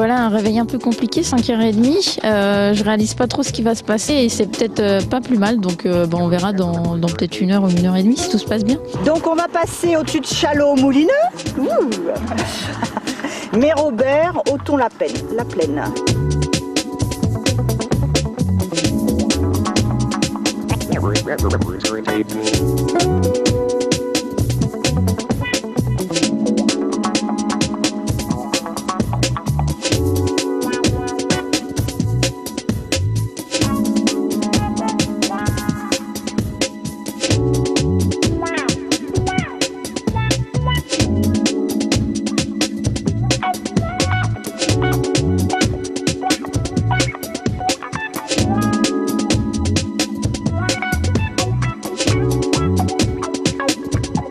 voilà, un réveil un peu compliqué, 5h30. Je réalise pas trop ce qui va se passer et c'est peut-être pas plus mal. Donc on verra dans peut-être 1 heure ou 1h30 si tout se passe bien. Donc on va passer au-dessus de Châlons-Moulineux. Mérobert, Othon-la-Plaine.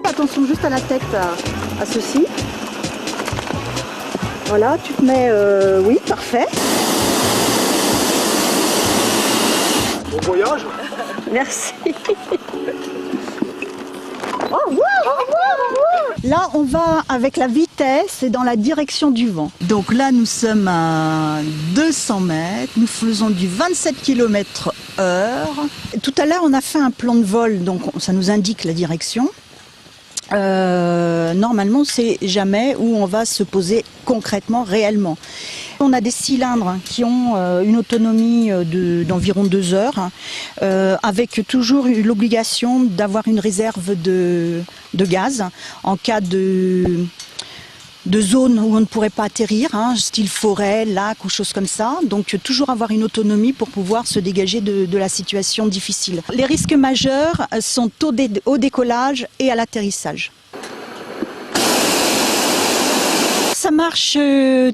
Attention juste à la tête, à ceci. Voilà, tu te mets... oui, parfait. Bon voyage. Merci. Oh, wow. Là, on va avec la vitesse et dans la direction du vent. Donc là, nous sommes à 200 mètres. Nous faisons du 27 km/h. Tout à l'heure, on a fait un plan de vol, donc ça nous indique la direction. Normalement, c'est jamais où on va se poser concrètement, réellement. On a des cylindres qui ont une autonomie d'environ 2 heures, avec toujours l'obligation d'avoir une réserve de gaz en cas de zone où on ne pourrait pas atterrir, style forêt, lac ou choses comme ça. Donc toujours avoir une autonomie pour pouvoir se dégager de la situation difficile. Les risques majeurs sont au décollage et à l'atterrissage. Ça marche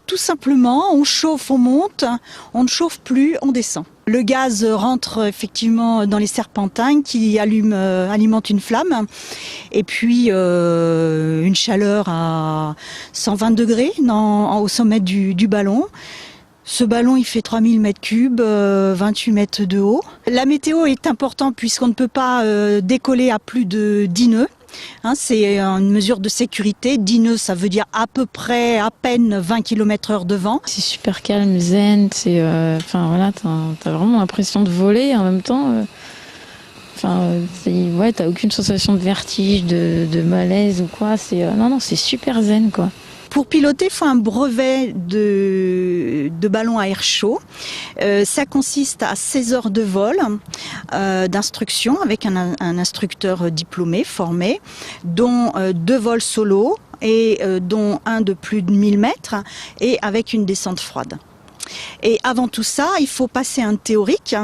tout simplement, on chauffe, on monte, on ne chauffe plus, on descend. Le gaz rentre effectivement dans les serpentins qui alimentent une flamme et puis une chaleur à 120 degrés au sommet du ballon. Ce ballon, il fait 3000 m3, 28 mètres de haut. La météo est importante puisqu'on ne peut pas décoller à plus de 10 nœuds. C'est une mesure de sécurité. 10 nœuds, ça veut dire à peine 20 km/h de vent. C'est super calme, zen. Voilà, t'as vraiment l'impression de voler en même temps. T'as aucune sensation de vertige, de malaise ou quoi. Non, c'est super zen, quoi. Pour piloter, il faut un brevet de ballon à air chaud. Ça consiste à 16 heures de vol d'instruction avec un instructeur diplômé, formé, dont 2 vols solo et dont un de plus de 1000 mètres et avec une descente froide. Et avant tout ça, il faut passer un théorique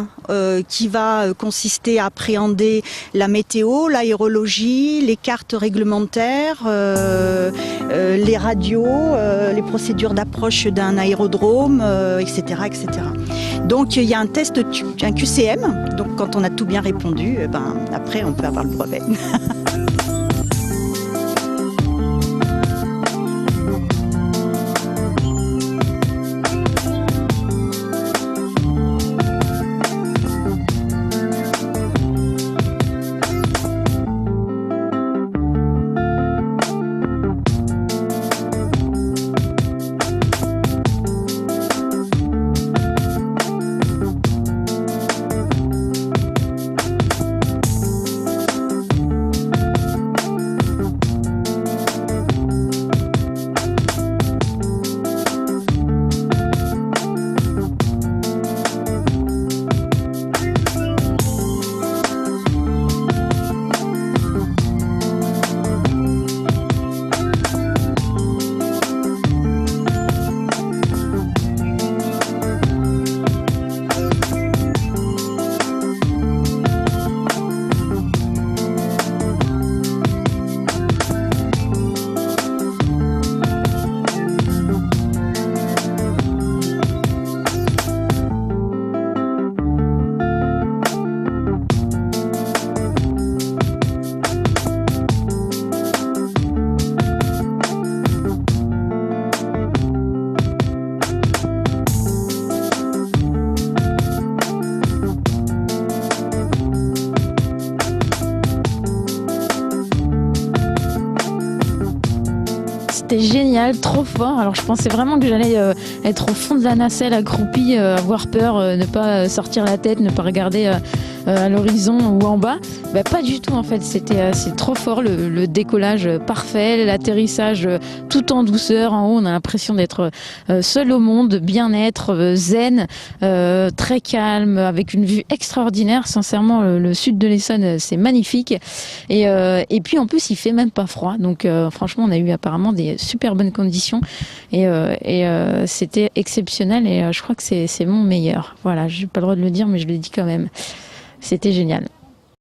qui va consister à appréhender la météo, l'aérologie, les cartes réglementaires, les radios, les procédures d'approche d'un aérodrome, etc., etc. Donc il y a un test, un QCM. Donc quand on a tout bien répondu, après on peut avoir le brevet. c'était génial, trop fort. Alors je pensais vraiment que j'allais être au fond de la nacelle, accroupie, avoir peur, ne pas sortir la tête, ne pas regarder à l'horizon ou en bas. Bah, pas du tout en fait, c'est trop fort, le décollage parfait, l'atterrissage tout en douceur. En haut, on a l'impression d'être seul au monde, bien-être, zen, très calme, avec une vue extraordinaire. Sincèrement, le sud de l'Essonne, c'est magnifique. Et puis en plus, il fait même pas froid. Donc franchement, on a eu apparemment des super bonnes conditions et c'était exceptionnel. Et je crois que c'est mon meilleur. Voilà, j'ai pas le droit de le dire, mais je le dis quand même. C'était génial.